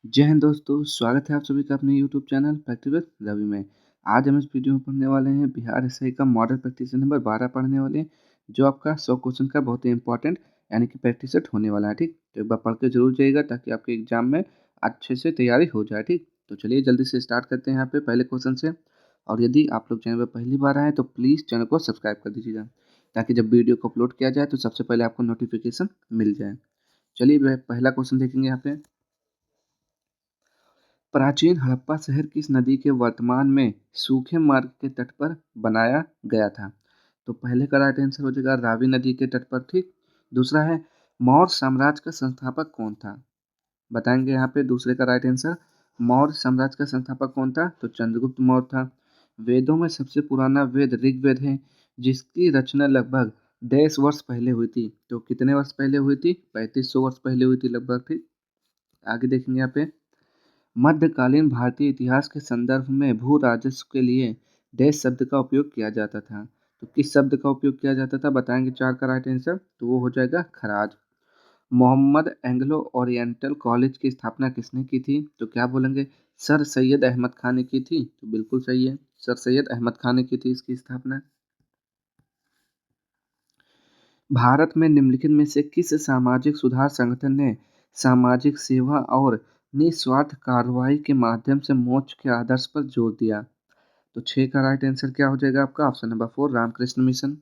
जय हिंद दोस्तों, स्वागत है आप सभी का अपने YouTube channel practice with Ravi में। आज हम इस वीडियो में पढ़ने वाले हैं बिहार एसआई का मॉडल प्रैक्टिस नंबर 12 पढ़ने वाले हैं, जो आपका 100 क्वेश्चन का बहुत ही इंपॉर्टेंट यानी कि प्रैक्टिस सेट होने वाला है। ठीक, तो एक बार पढ़ के जरूर जाइएगा ताकि आपके एग्जाम में अच्छे से तैयारी हो जाए। ठीक, तो चलिए जल्दी से स्टार्ट करते हैं यहाँ पे पहले क्वेश्चन से। और यदि आप लोग चैनल पर पहली बार आए तो प्लीज़ चैनल को सब्सक्राइब कर दीजिएगा, ताकि जब वीडियो को अपलोड किया जाए तो सबसे पहले आपको नोटिफिकेशन मिल जाए। चलिए पहला क्वेश्चन देखेंगे यहाँ पे। प्राचीन हड़प्पा शहर किस नदी के वर्तमान में सूखे मार्ग के तट पर बनाया गया था? तो पहले का राइट आंसर हो जाएगा रावी नदी के तट पर। ठीक, दूसरा है मौर्य साम्राज्य का संस्थापक कौन था? बताएंगे यहाँ पे दूसरे का राइट आंसर। मौर्य साम्राज्य का संस्थापक कौन था? तो चंद्रगुप्त मौर्य था। वेदों में सबसे पुराना वेद ऋग्वेद है, जिसकी रचना लगभग 100 वर्ष पहले हुई थी। तो कितने वर्ष पहले हुई थी? 3500 वर्ष पहले हुई थी लगभग। ठीक, आगे देखेंगे यहाँ पे। मध्यकालीन भारतीय इतिहास के संदर्भ में भू राजस्व के लिए डैश शब्द का उपयोग किया जाता था। तो किस शब्द का उपयोग किया जाता था? बताएंगे चार का राइट आंसर, तो वो हो जाएगा खराज। मोहम्मद एंग्लो ओरिएंटल कॉलेज की स्थापना किसने की थी? तो क्या बोलेंगे? सर सैयद अहमद खान ने की थी। तो बिल्कुल सही है, सर सैयद अहमद खान ने की थी इसकी स्थापना। भारत में निम्नलिखित में से किस सामाजिक सुधार संगठन ने सामाजिक सेवा और निस्वार्थ कार्रवाई के माध्यम से मोक्ष के आदर्श पर जोर दिया? तो छः का राइट आंसर क्या हो जाएगा आपका? Option number 4 Ramakrishna Mission.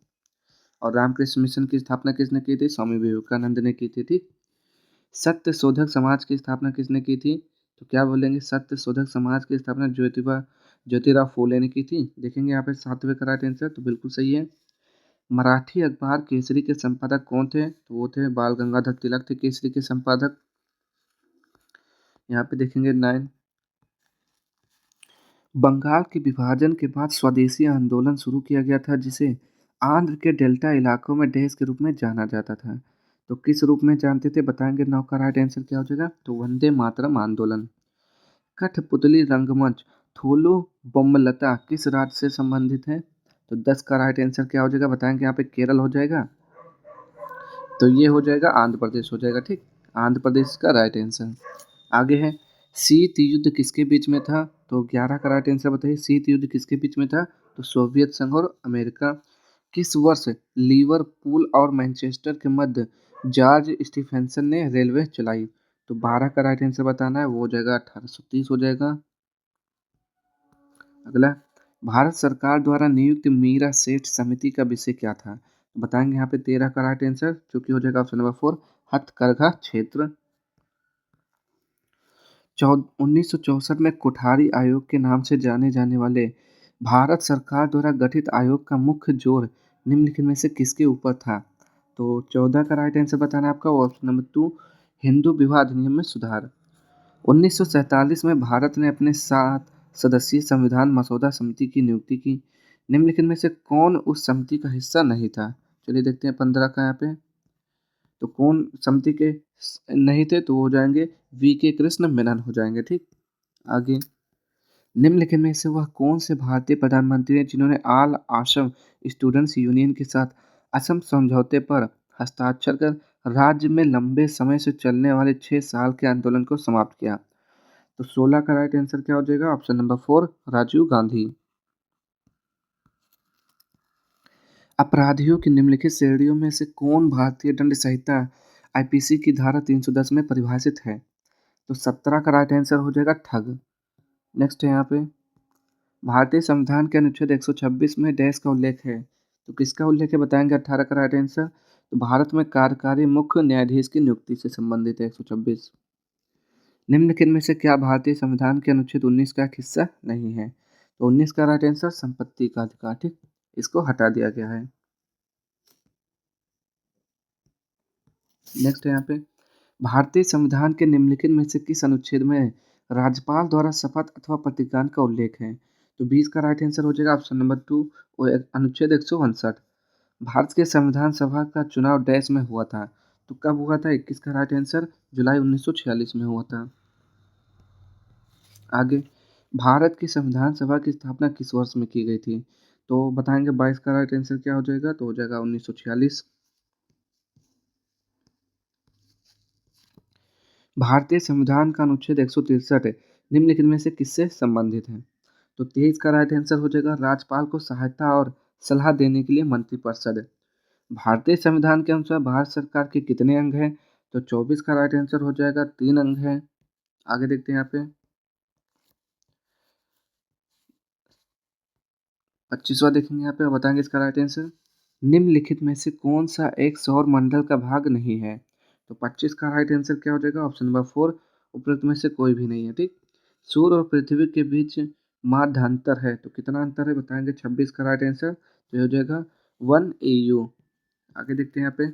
और रामकृष्ण मिशन की स्थापना किसने की थी? स्वामी विवेकानंद ने की थी। ठीक, सत्य शोधक समाज की स्थापना किसने की थी? तो क्या बोलेंगे? सत्य शोधक समाज की स्थापना ज्योतिराव फूले ने की थी। देखेंगे यहाँ पे सातवें का राइट आंसर, तो बिल्कुल सही है। मराठी अखबार केसरी के संपादक कौन थे? तो वो थे बाल गंगाधर तिलक थे केसरी के संपादक। यहाँ पे देखेंगे 9। बंगाल के विभाजन के बाद स्वदेशी आंदोलन शुरू किया गया था, जिसे आंध्र के डेल्टा इलाकों में देश के रूप में जाना जाता था। तो किस रूप में जानते थे? बताएंगे। 9 का राइट आंसर क्या हो जाएगा? तो वंदे मातरम आंदोलन। कठपुतली रंगमंच थोलो बोम्मलता किस राज्य से संबंधित है? तो 10 का राइट आंसर क्या हो जाएगा? बताएंगे। यहाँ पे केरल हो जाएगा, तो ये हो जाएगा आंध्र प्रदेश हो जाएगा। ठीक, आंध्र प्रदेश का राइट आंसर। आगे है शीत युद्ध किसके बीच में था? तो 11 का राइट आंसर बताइए। शीत युद्ध किसके बीच में था? तो सोवियत संघ और अमेरिका। किस वर्ष लिवरपूल और मैनचेस्टर के मध्य जॉर्ज स्टीफेंसन ने रेलवे चलाई? तो 12 का राइट आंसर बताना है, वो हो जाएगा 1830 हो जाएगा। अगला, भारत सरकार द्वारा नियुक्त मीरा सेठ समिति का विषय क्या था? बताएंगे यहाँ पे 13 का राइट आंसर, जो कि हो जाएगा ऑप्शन नंबर 4 हथकरघा क्षेत्र। 1964 में कोठारी आयोग के नाम से जाने जाने वाले भारत सरकार द्वारा गठित आयोग का मुख्य जोर निम्नलिखित में से किसके ऊपर था? तो 14 का राइट आंसर बताना है आपका, ऑप्शन नंबर 2 हिंदू विवाह अधिनियम में सुधार। 1947 में भारत ने अपने 7 सदस्यीय संविधान मसौदा समिति की नियुक्ति की। निम्नलिखित में से कौन उस समिति का हिस्सा नहीं था? चलिए देखते हैं 15 का यहाँ पे। तो कौन समिति के नहीं थे? तो हो जाएंगे वी के कृष्ण मेनन हो जाएंगे। ठीक, आगे, निम्नलिखित में से वह कौन से भारतीय प्रधानमंत्री हैं जिन्होंने ऑल असम स्टूडेंट्स यूनियन के साथ असम समझौते पर हस्ताक्षर कर राज्य में लंबे समय से चलने वाले 6 साल के आंदोलन को समाप्त किया? तो 16 का राइट आंसर क्या हो जाएगा? Option number 4 Rajiv Gandhi. अपराधियों की निम्नलिखित श्रेणियों में से कौन भारतीय दंड संहिता आईपीसी की धारा 310 में परिभाषित है? तो 17 का राइट आंसर हो जाएगा ठग। नेक्स्ट है यहाँ पे, भारतीय संविधान के अनुच्छेद 126 में डैश का उल्लेख है। तो किसका उल्लेख है? बताएंगे। 18 का राइट आंसर, तो भारत में कार्यकारी मुख्य न्यायाधीश की नियुक्ति से संबंधित है 126। निम्नलिखित में से क्या भारतीय संविधान के अनुच्छेद 19 का एक हिस्सा नहीं है? तो 19 का राइट आंसर संपत्ति का अधिकार। ठीक, इसको हटा दिया गया है। नेक्स्ट है यहाँ पे, भारतीय संविधान के निम्नलिखित में से किस अनुच्छेद में राज्यपाल द्वारा शपथ अथवा प्रतिज्ञान का उल्लेख है? तो 20 का राइट आंसर हो जाएगा ऑप्शन नंबर 2 अनुच्छेद 159। भारत के संविधान सभा का चुनाव डैश में हुआ था? तो कब हुआ था? 21 का राइट आंसर जुलाई 1946 में हुआ था। आगे, भारत की संविधान सभा की स्थापना किस वर्ष में की गई थी? तो बताएंगे। 22 का राइट आंसर क्या हो जाएगा? तो हो जाएगा 1946। भारतीय संविधान का अनुच्छेद 163 निम्नलिखित में से किससे संबंधित है? तो 23 का राइट आंसर हो जाएगा राज्यपाल को सहायता और सलाह देने के लिए मंत्रिपरिषद। भारतीय संविधान के अनुसार भारत सरकार के कितने अंग हैं? तो 24 का राइट आंसर हो जाएगा 3 अंग हैं। आगे देखते हैं यहाँ पे 25वां देखेंगे यहाँ पे और बताएंगे इसका राइट आंसर। निम्नलिखित में से कौन सा एक सौर मंडल का भाग नहीं है? तो 25 का राइट आंसर क्या हो जाएगा? ऑप्शन नंबर 4 उपरोक्त में से कोई भी नहीं है। ठीक, सूर्य और पृथ्वी के बीच माध्यांतर है, तो कितना अंतर है बताएंगे। 26 का राइट आंसर तो ये हो जाएगा 1 AU। आगे देखते हैं यहाँ पे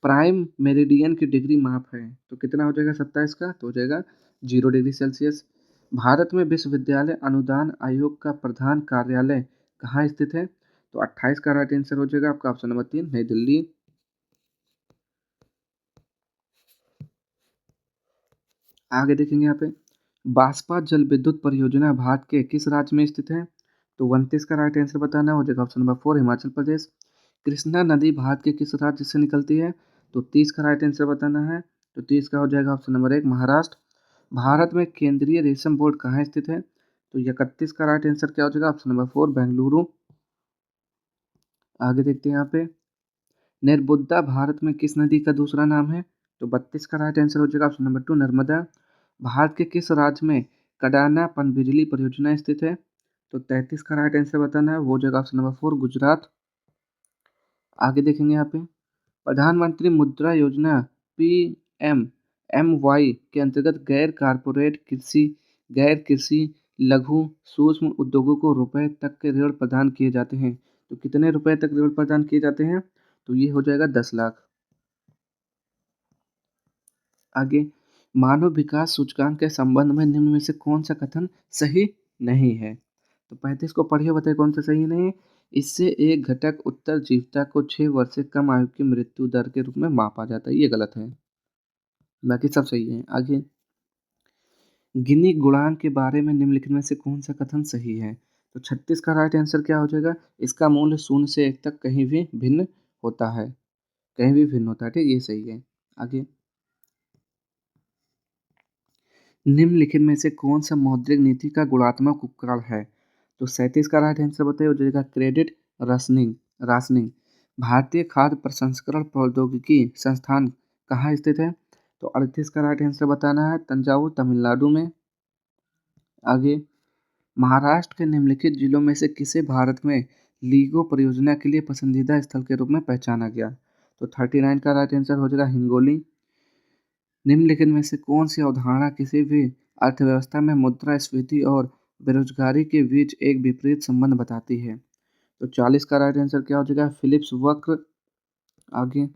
प्राइम मेरिडियन की डिग्री माप है, तो कितना हो जाएगा 27 का? तो हो जाएगा 0 डिग्री सेल्सियस। भारत में विश्वविद्यालय अनुदान आयोग का प्रधान कार्यालय कहाँ स्थित है? तो 28 का राइट आंसर हो जाएगा आपका ऑप्शन नंबर 3 नई दिल्ली। आगे देखेंगे यहाँ पे बांसपात जल विद्युत परियोजना भारत के किस राज्य में स्थित है? तो 29 का राइट आंसर बताना हो जाएगा ऑप्शन नंबर 4 हिमाचल प्रदेश। कृष्णा नदी भारत के किस राज्य से निकलती है? तो 30 का राइट आंसर बताना है, तो 30 का हो जाएगा ऑप्शन नंबर 1 महाराष्ट्र। भारत में केंद्रीय रेशम बोर्ड कहाँ स्थित है? तो 31 का राइट आंसर क्या हो जाएगा ऑप्शन नंबर 4 बेंगलुरु। आगे देखते हैं यहाँ पे नेरबुद्दा भारत में किस नदी का दूसरा नाम है? तो 32 का राइट आंसर हो जाएगा ऑप्शन नंबर 2 नर्मदा। भारत के किस राज्य में कडाना पनबिजली परियोजना स्थित है? तो 33 का राइट आंसर बताना है, वो हो जाएगा ऑप्शन नंबर 4 गुजरात। आगे देखेंगे यहाँ पे प्रधानमंत्री मुद्रा योजना PMMY के अंतर्गत गैर कृषि लघु सूक्ष्म उद्योगों को रुपए तक के ऋण प्रदान किए जाते हैं, तो कितने रुपए तक ऋण प्रदान किए जाते हैं? तो ये हो जाएगा 10 लाख। आगे मानव विकास सूचकांक के संबंध में निम्न में से कौन सा कथन सही नहीं है? तो 35 को पढ़िए बताइए कौन सा सही नहीं है। इससे एक घटक उत्तरजीविता को 6 वर्ष से कम आयु की मृत्यु दर के रूप में मापा जाता है, ये गलत है। बाकी सब सही है। आगे गिनी गुणांक के बारे में निम्नलिखित में से कौन सा कथन सही है? तो 36 का राइट आंसर क्या हो जाएगा? इसका मूल्य 0 से 1 तक कहीं भी भिन्न होता है, कहीं भी भिन्न होता है। ठीक, ये सही है। आगे निम्नलिखित में से कौन सा मौद्रिक नीति का गुणात्मक उपकरण है? तो 37 का राइट आंसर बताइए हो जाएगा क्रेडिट राशनिंग राशनिंग। भारतीय खाद्य प्रसंस्करण प्रौद्योगिकी संस्थान कहाँ स्थित है? तो 38 का राइट आंसर बताना है तंजावुर तमिलनाडु में। आगे महाराष्ट्र के निम्नलिखित जिलों में से किसे भारत में लीगो परियोजना के लिए पसंदीदा स्थल के रूप में पहचाना गया? तो 39 का राइट आंसर हो जाएगा हिंगोली। निम्नलिखित में से कौन सी अवधारणा किसी भी अर्थव्यवस्था में मुद्रास्फीति और बेरोजगारी के बीच एक विपरीत संबंध बताती है? तो 40 का राइट आंसर क्या हो जाएगा फिलिप्स वक्र। आगे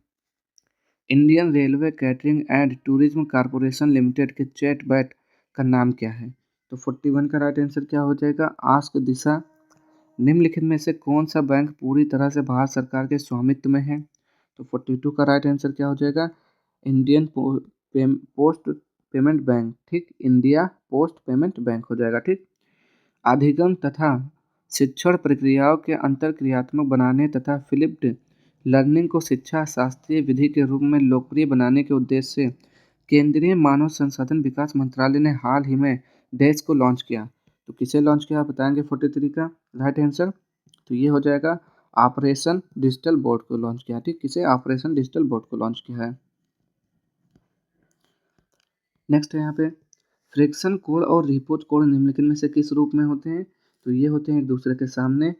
Indian railway catering and tourism corporation limited के चैट बैट का नाम क्या है? तो 41 का राइट आंसर क्या हो जाएगा आस्क दिशा। निम्नलिखित में से कौन सा बैंक पूरी तरह से भारत सरकार के स्वामित्व में है? तो 42 का राइट आंसर क्या हो जाएगा इंडियन पोस्ट पेमेंट बैंक। ठीक, इंडिया पोस्ट पेमेंट बैंक हो जाएगा। ठीक, अधिगम तथा शिक्षण प्रक्रियाओं के अंतरक्रियात्मक बनाने तथा फ्लिप्ड लर्निंग को शिक्षा शास्त्रीय विधि के रूप में लोकप्रिय बनाने के उद्देश्य से केंद्रीय मानव संसाधन विकास मंत्रालय ने हाल ही में डैश को लॉन्च किया, तो किसे लॉन्च किया बताएंगे 43 का राइट आंसर। तो ये हो जाएगा ऑपरेशन डिजिटल बोर्ड को लॉन्च किया। ठीक, किसे? ऑपरेशन डिजिटल बोर्ड को लॉन्च किया है। नेक्स्ट है यहाँ पे फ्रिक्शन कोण और रिपोर्ट कोण निम्नलिखित में से किस रूप में होते हैं? तो ये होते हैं एक दूसरे के सामने।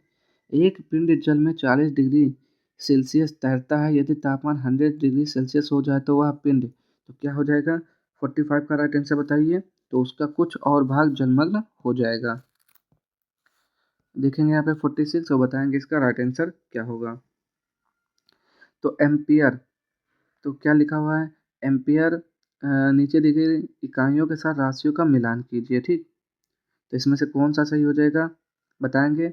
एक पिंड जल में 40 डिग्री सेल्सियस तैरता है, यदि तापमान 100 डिग्री सेल्सियस हो जाए तो वह पिंड तो क्या हो जाएगा? 45 का राइट आंसर बताइए। तो उसका कुछ और भाग जलमग्न हो जाएगा। देखेंगे यहाँ पे 46 और बताएंगे इसका राइट आंसर क्या होगा। तो एम्पियर, तो क्या लिखा हुआ है एम्पियर नीचे दी गई इकाइयों के साथ राशियों का मिलान कीजिए। ठीक, तो इसमें से कौन सा सही हो जाएगा बताएंगे।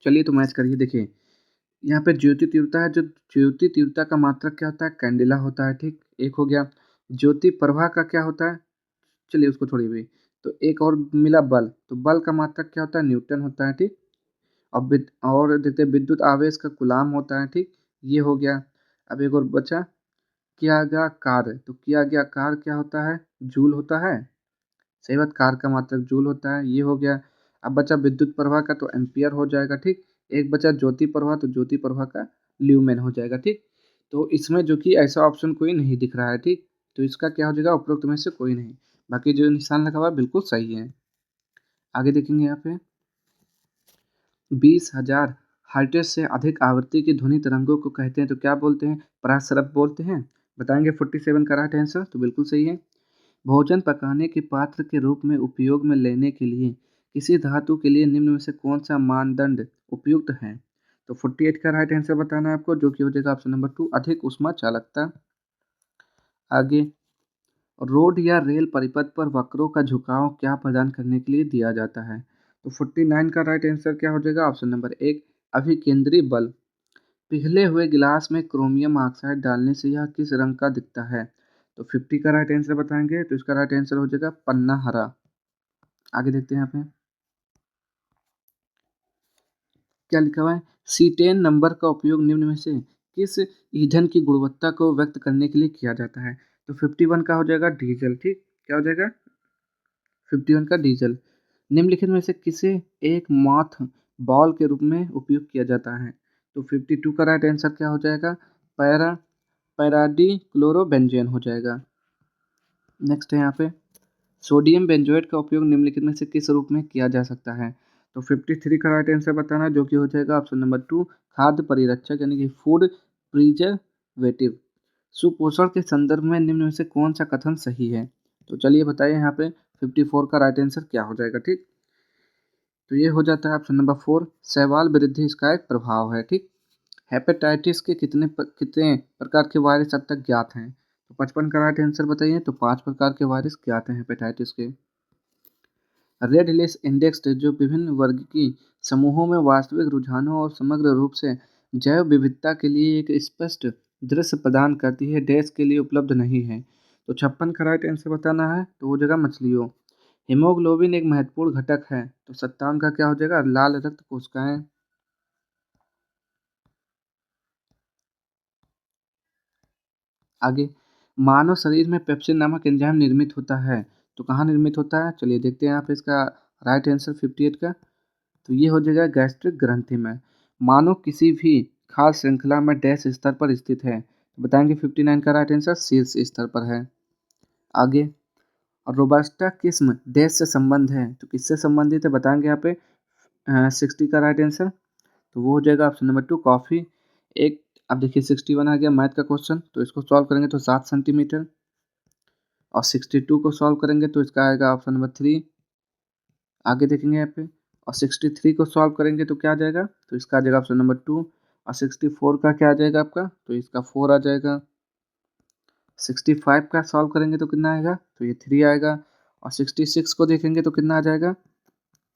चलिए तो मैच करिए। देखिए यहाँ पे ज्योति तीव्रता है, जो ज्योति तीव्रता का मात्रक क्या होता है? कैंडिला होता है। ठीक, एक हो गया। ज्योति प्रवाह का क्या होता है? चलिए उसको छोड़िए भी। तो एक और मिला बल, तो बल का मात्रक क्या होता है? न्यूटन होता है। ठीक, और देखते हैं विद्युत आवेश का कूलाम होता है, ठीक, ये हो गया। अब एक और बचा, किया गया कार्य, तो किया गया कार्य क्या होता है, जूल होता है। सही बात, कार्य का मात्रक जूल होता है, ये हो गया। अब बचा विद्युत प्रवाह का, तो एम्पियर हो जाएगा, ठीक। एक बचा ज्योति प्रवाह, तो ज्योति प्रवाह का ल्यूमेन हो जाएगा, ठीक। तो इसमें जो कि ऐसा ऑप्शन कोई नहीं दिख रहा है, ठीक। तो इसका क्या हो जाएगा, उपरोक्त में से कोई नहीं। बाकी जो निशान लगा हुआ है बिल्कुल सही है। आगे देखेंगे यहाँ पे, 20,000 हर्ट्ज से अधिक आवृत्ति की ध्वनि तरंगों को कहते हैं, तो क्या बोलते हैं, पराश्रव बोलते हैं। बताएंगे 47 का राइट आंसर, तो बिल्कुल सही है। भोजन पकाने के पात्र के रूप में उपयोग में लेने के लिए किसी धातु के लिए निम्न में से कौन सा मानदंड उपयुक्त है। तो 48 का राइट आंसर बताना है आपको, जो कि हो जाएगा ऑप्शन नंबर 2, अधिक उष्मा चालकता। आगे, रोड या रेल परिपथ पर वक्रों का झुकाव क्या प्रदान करने के लिए दिया जाता है। तो 49 का राइट आंसर क्या हो जाएगा, ऑप्शन नंबर 1, अभिकेंद्री बल। पिघले हुए गिलास में क्रोमियम ऑक्साइड डालने से यह किस रंग का दिखता है। तो 50 का राइट आंसर बताएंगे, तो इसका राइट आंसर हो जाएगा पन्ना हरा। आगे देखते हैं यहाँ पे क्या लिखा हुआ है, C10 नंबर का उपयोग निम्न में से किस ईंधन की गुणवत्ता को व्यक्त करने के लिए किया जाता है। तो 51 का हो जाएगा डीजल, ठीक, क्या हो जाएगा 51 का डीजल। निम्नलिखित में से किसे एक मॉथ बॉल के रूप में उपयोग किया जाता है। तो 52 का राइट आंसर क्या हो जाएगा, पैरा पैराडी क्लोरोबेंजेन हो जाएगा। नेक्स्ट है यहाँ पे, सोडियम बेंजोएट का उपयोग निम्नलिखित में से किस रूप में किया जा सकता है। तो 53 का राइट आंसर बताना, जो कि हो जाएगा ऑप्शन नंबर 2, खाद्य परिरक्षक यानी कि फूड प्रिजर्वेटिव। सुपोषण के संदर्भ में निम्न में से कौन सा कथन सही है। तो चलिए बताइए यहाँ पे 54 का राइट आंसर क्या हो जाएगा, ठीक। तो ये हो जाता है ऑप्शन नंबर 4, शैवाल वृद्धि इसका एक प्रभाव है, ठीक। हेपेटाइटिस के कितने प्रकार के वायरस अब तक ज्ञात हैं। तो 55 का राइट आंसर बताइए, तो 5 प्रकार के वायरस ज्ञात हैं हेपेटाइटिस के। रेड लिस्ट इंडेक्स जो विभिन्न वर्गीय समूहों में वास्तविक रुझानों और समग्र रूप से जैव विविधता के लिए एक स्पष्ट दृश्य प्रदान करती है, डैश के लिए उपलब्ध नहीं है। तो 56 का राइट आंसर बताना है, तो वो जगह मछलियों। हीमोग्लोबिन एक महत्वपूर्ण घटक है, तो 57 का क्या हो जाएगा, लाल रक्त कोशिकाएं। आगे, मानव शरीर में पेप्सिन नामक एंजाइम निर्मित होता है, तो कहाँ निर्मित होता है, चलिए देखते हैं यहाँ पे इसका राइट आंसर 58 का। तो ये हो जाएगा गैस्ट्रिक ग्रंथि में। मानो किसी भी खाद्य श्रृंखला में डैश स्तर पर स्थित है, तो बताएंगे 59 का राइट आंसर शीर्ष स्तर पर है। आगे, रोबस्टा किस्म डैश से संबंध है, तो किससे संबंधित है बताएंगे यहाँ पे 60 का राइट आंसर, तो वो हो जाएगा ऑप्शन नंबर 2, कॉफ़ी। एक, अब देखिए 61 आ गया मैथ का क्वेश्चन, तो इसको सॉल्व करेंगे तो 7 सेंटीमीटर, और 62 को सॉल्व करेंगे तो इसका आएगा ऑप्शन नंबर 3। आगे देखेंगे यहाँ पे, और 63 को सॉल्व करेंगे तो क्या आ जाएगा, तो इसका आ जाएगा ऑप्शन नंबर 2। और 64 का क्या आ जाएगा आपका, तो इसका 4 आ जाएगा। 65 का सॉल्व करेंगे तो कितना आएगा, तो ये 3 आएगा। और 66 को देखेंगे तो कितना आ जाएगा,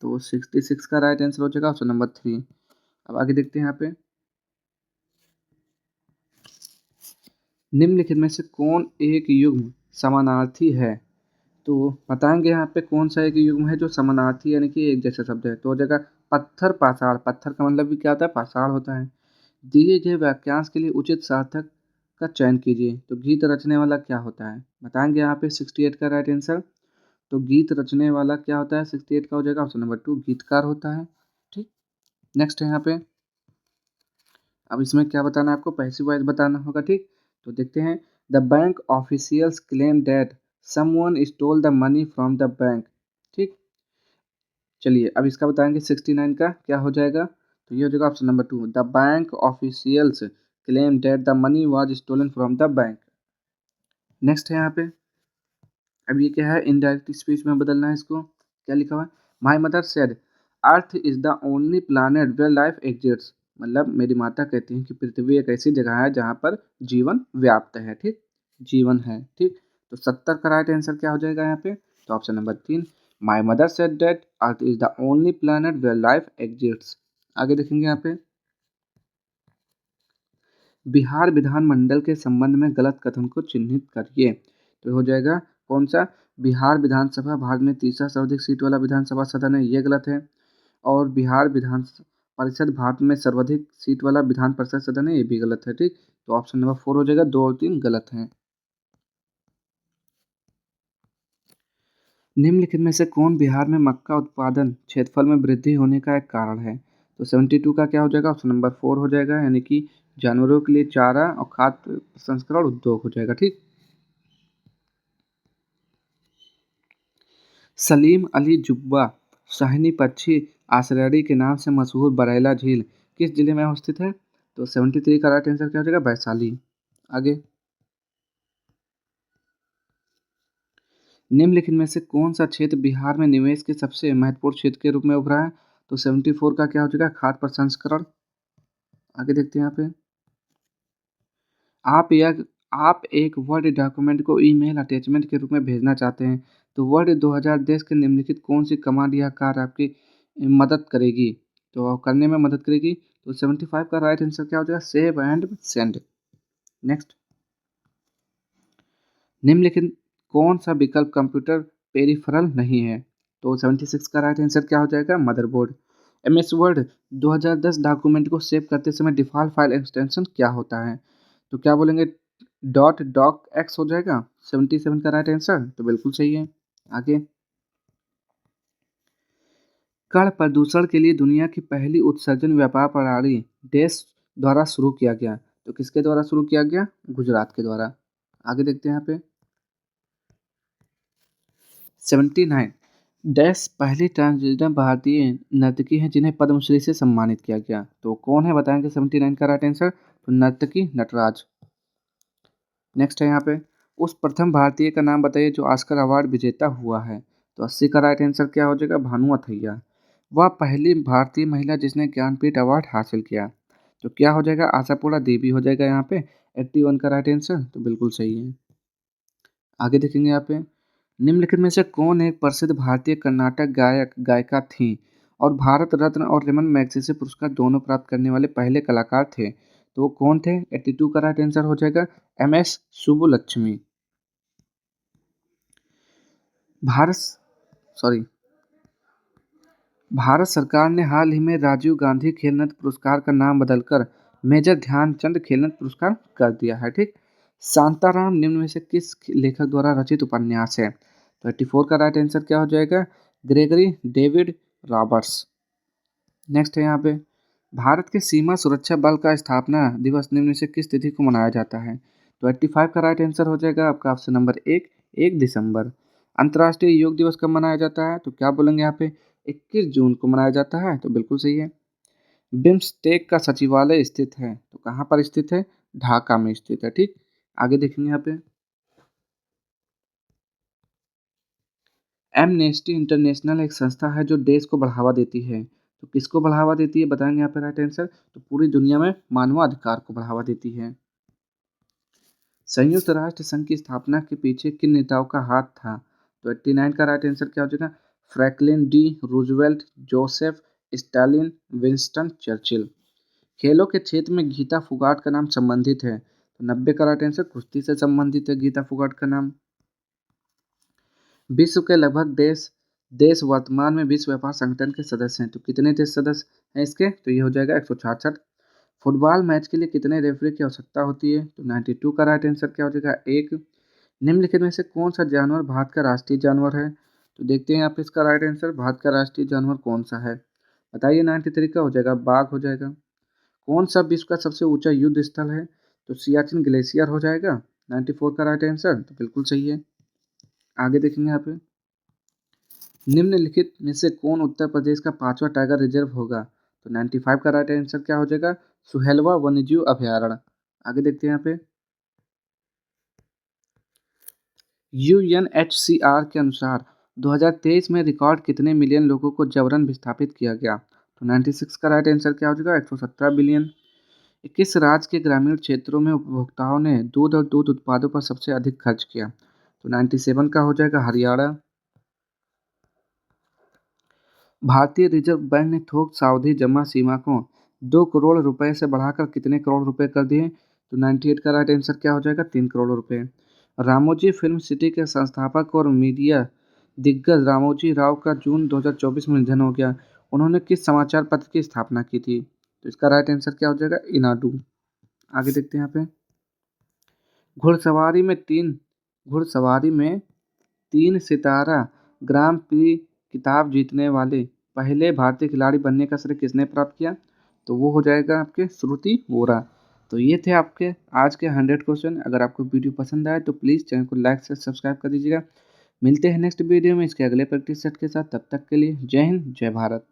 तो 66 का राइट आंसर हो जाएगा ऑप्शन नंबर 3। अब आगे देखते हैं यहाँ पे, निम्नलिखित में से कौन एक युग्म समानार्थी है। तो बताएंगे यहाँ पे कौन सा एक युग्म है जो समानार्थी यानी कि एक जैसा शब्द है, तो हो जाएगा पत्थर पाषाण। पत्थर का मतलब भी क्या होता है, पाषाण होता है। दिए गए वाक्यांश के लिए उचित सार्थक का चयन कीजिए, तो गीत रचने वाला क्या होता है, बताएंगे यहाँ पे 68 का राइट आंसर। तो गीत रचने वाला क्या होता है, 68 का हो जाएगा ऑप्शन नंबर 2, गीतकार होता है, ठीक। नेक्स्ट है यहाँ पे, अब इसमें क्या बताना है आपको, पैसिव वॉइस बताना होगा, ठीक। तो देखते हैं, the bank officials claim that someone stole the money from the bank, ठीक। चलिए अब इसका बताएंगे 69 का क्या हो जाएगा, तो ये हो जाएगा option number 2, the bank officials claim that the money was stolen from the bank. Next है यहाँ पे, अब ये क्या है, इनडायरेक्ट स्पीच में बदलना है इसको। क्या लिखा हुआ है, my mother said earth is the only planet where life exists. मतलब मेरी माता कहती हैं कि पृथ्वी एक ऐसी जगह है जहाँ पर जीवन व्याप्त है, ठीक, जीवन है, ठीक। तो 70 का राइट आंसर क्या हो जाएगा यहाँ पे, तो option number 3, my mother said that earth is the only planet where life exists. आगे देखेंगे यहाँ पे, बिहार विधानमंडल के संबंध में गलत कथन को चिन्हित करिए। तो हो जाएगा कौन सा, बिहार विधानसभा भारत में तीसरा सर्वाधिक सीट वाला विधानसभा सदन है, ये गलत है। और बिहार विधान परिषद भारत में सर्वाधिक सीट वाला विधान परिषद सदन है, ये भी गलत है। ठीक, तो ऑप्शन नंबर 4 हो जाएगा, 2 और 3 गलत हैं। निम्नलिखित में से कौन बिहार में मक्का उत्पादन क्षेत्रफल में वृद्धि होने का एक कारण है? तो 72 का क्या हो जाएगा? ऑप्शन नंबर 4 हो जाएगा, यानी कि जानवरों के लिए चारा और खाद्य प्रसंस्करण उद्योग हो जाएगा। ठीक, सलीम अली जुब्बा शाहिनी पक्षी आश्रयणी के नाम से मशहूर बरैला झील किस जिले में अवस्थित है? तो 73 का राइट आंसर क्या हो जाएगा? वैशाली। आगे, निम्नलिखित में से कौन सा क्षेत्र बिहार में निवेश के सबसे महत्वपूर्ण क्षेत्र के रूप में उभरा है? तो 74 का क्या हो जाएगा? खाद्य प्रसंस्करण। आगे देखते हैं यहाँ पे, आप यह आप एक वर्ड डॉक्यूमेंट को ईमेल अटैचमेंट के रूप में भेजना चाहते हैं, तो वर्ड 2000 देश के निम्नलिखित कौन सी कमांड या कार्य आपकी मदद करेगी? तो करने में मदद करेगी। तो 75 का राइट आंसर क्या हो जाएगा? Save and send. नेक्स्ट, निम्नलिखित कौन सा विकल्प कंप्यूटर पेरिफेरल नहीं है? तो 76 का राइट आंसर क्या हो जाएगा? मदरबोर्ड। एमएस वर्ड 2010 डॉक्यूमेंट को सेव करते समय डिफ़ॉल्ट फाइल एक्सटेंशन क्या होता है? तो क्या बोलेंगे? डॉट डॉक एक्स हो जाएगा। 77 का राइट आंसर तो बिल्कुल सही है। आगे, कण प्रदूषण के लिए दुनिया की पहली उत्सर्जन व्यापार प्रणाली देश द्वारा शुरू किया गया, तो किसके द्वारा शुरू किया गया? गुजरात के द्वारा। आगे देखते हैं यहाँ पे, 79 डैश पहली ट्रांसजेंडर भारतीय नर्तकी हैं जिन्हें पद्मश्री से सम्मानित किया गया, तो कौन है बताएंगे? 79 का राइट आंसर तो नर्तकी नटराज। नेक्स्ट है यहाँ पे, उस प्रथम भारतीय का नाम बताइए जो ऑस्कर अवार्ड विजेता हुआ है। तो 80 का राइट आंसर क्या हो जाएगा? भानु अथैया। वह पहली भारतीय महिला जिसने ज्ञानपीठ अवार्ड हासिल किया, तो क्या हो जाएगा? आशापुरा देवी हो जाएगा यहाँ पे। 81 का राइट आंसर तो बिल्कुल सही है। आगे देखेंगे यहाँ पे, निम्नलिखित में से कौन एक प्रसिद्ध भारतीय कर्नाटक गायक गायिका थी और भारत रत्न और रमन मैगसेसे पुरस्कार दोनों प्राप्त करने वाले पहले कलाकार थे? तो वो कौन थे? 82 का राइट आंसर हो जाएगा MS सुब्बुलक्ष्मी। भारत सॉरी भारत सरकार ने हाल ही में राजीव गांधी खेल रत्न पुरस्कार का नाम बदलकर मेजर ध्यानचंद खेल रत्न पुरस्कार कर दिया है। ठीक, शांताराम निम्न में से किस लेखक द्वारा रचित उपन्यास है? तो 84 का राइट आंसर क्या हो जाएगा? Gregory David Roberts. नेक्स्ट है यहाँ पे, भारत के सीमा सुरक्षा बल का स्थापना दिवस निम्न में से किस तिथि को मनाया जाता है? तो 85 का राइट आंसर हो जाएगा आपका ऑप्शन नंबर 1 दिसंबर। अंतर्राष्ट्रीय योग दिवस कब मनाया जाता है? तो क्या बोलेंगे यहाँ पे? 21 जून को मनाया जाता है, तो बिल्कुल सही है। बिम्स्टेक का सचिवालय स्थित है, तो कहाँ पर स्थित है? ढाका में स्थित है। ठीक, आगे देखेंगे यहाँ पे, एमनेस्टी इंटरनेशनल एक संस्था है जो देश को बढ़ावा देती है, तो किसको बढ़ावा देती है बताएंगे यहाँ पे? राइट आंसर तो पूरी दुनिया में मानवाधिकार को बढ़ावा देती है। संयुक्त राष्ट्र संघ की स्थापना के पीछे किन नेताओं का हाथ था? तो 89 का राइट आंसर क्या हो जाएगा? Franklin D Roosevelt, Joseph Stalin, Winston Churchill. खेलों के क्षेत्र में गीता फुगाट का नाम संबंधित है, तो 90 का राइट आंसर कुश्ती से संबंधित है गीता फुगाट का नाम। विश्व के लगभग देश देश वर्तमान में विश्व व्यापार संगठन के सदस्य हैं, तो कितने देश सदस्य हैं इसके? तो ये हो जाएगा 166। फुटबॉल मैच के लिए कितने रेफरी की आवश्यकता होती है? तो 92 का राइट आंसर क्या हो जाएगा? 1। निम्नलिखित में से कौन सा जानवर भारत का राष्ट्रीय जानवर है? तो देखते हैं आप इसका राइट आंसर, भारत का राष्ट्रीय जानवर कौन सा है बताइए? 93 का हो जाएगा, बाघ हो जाएगा। कौन सा विश्व का सबसे ऊंचा युद्ध स्थल है? तो सियाचिन ग्लेशियर हो जाएगा। 94 का राइट आंसर तो बिल्कुल सही है। आगे देखेंगे यहाँ पे, निम्नलिखित में से कौन उत्तर प्रदेश का 5वां टाइगर रिजर्व होगा? तो 95 का राइट आंसर क्या हो जाएगा? सुहेलवा वन्यजीव अभयारण्य। आगे देखते हैं यहाँ पे, UNHCR के अनुसार 2023 में रिकॉर्ड कितने मिलियन लोगों को जबरन विस्थापित किया गया? तो 96 का राइट आंसर क्या हो जाएगा? 117 बिलियन। किस राज्य के ग्रामीण क्षेत्रों में उपभोक्ताओं ने दूध और दूध उत्पादों पर सबसे अधिक खर्च किया? तो 97 का हो जाएगा, हरियाणा। भारतीय रिजर्व बैंक ने थोक सावधि जमा सीमा को 2 करोड़ रुपए से बढ़ाकर कितने करोड़ रुपए कर दिए? तो 98 का राइट आंसर क्या हो जाएगा? 3 करोड़ रुपए। रामोजी फिल्म सिटी के संस्थापक और मीडिया दिग्गज रामोजी राव का जून 2024 में निधन हो गया। उन्होंने किस समाचार पत्र की स्थापना की थी? तो इसका राइट आंसर क्या हो जाएगा? इनाडू। आगे देखते हैं यहाँ पे। घुड़सवारी में तीन सितारा ग्रां प्री खिताब जीतने वाले पहले भारतीय खिलाड़ी बनने का श्रेय किसने प्राप्त किया? तो वो हो जाएगा आपके श्रुति वोरा। तो ये थे आपके आज के 100 क्वेश्चन। अगर आपको वीडियो पसंद आए तो प्लीज़ चैनल को लाइक से सब्सक्राइब कर दीजिएगा। मिलते हैं नेक्स्ट वीडियो में इसके अगले प्रैक्टिस सेट के साथ। तब तक के लिए जय हिंद, जय भारत।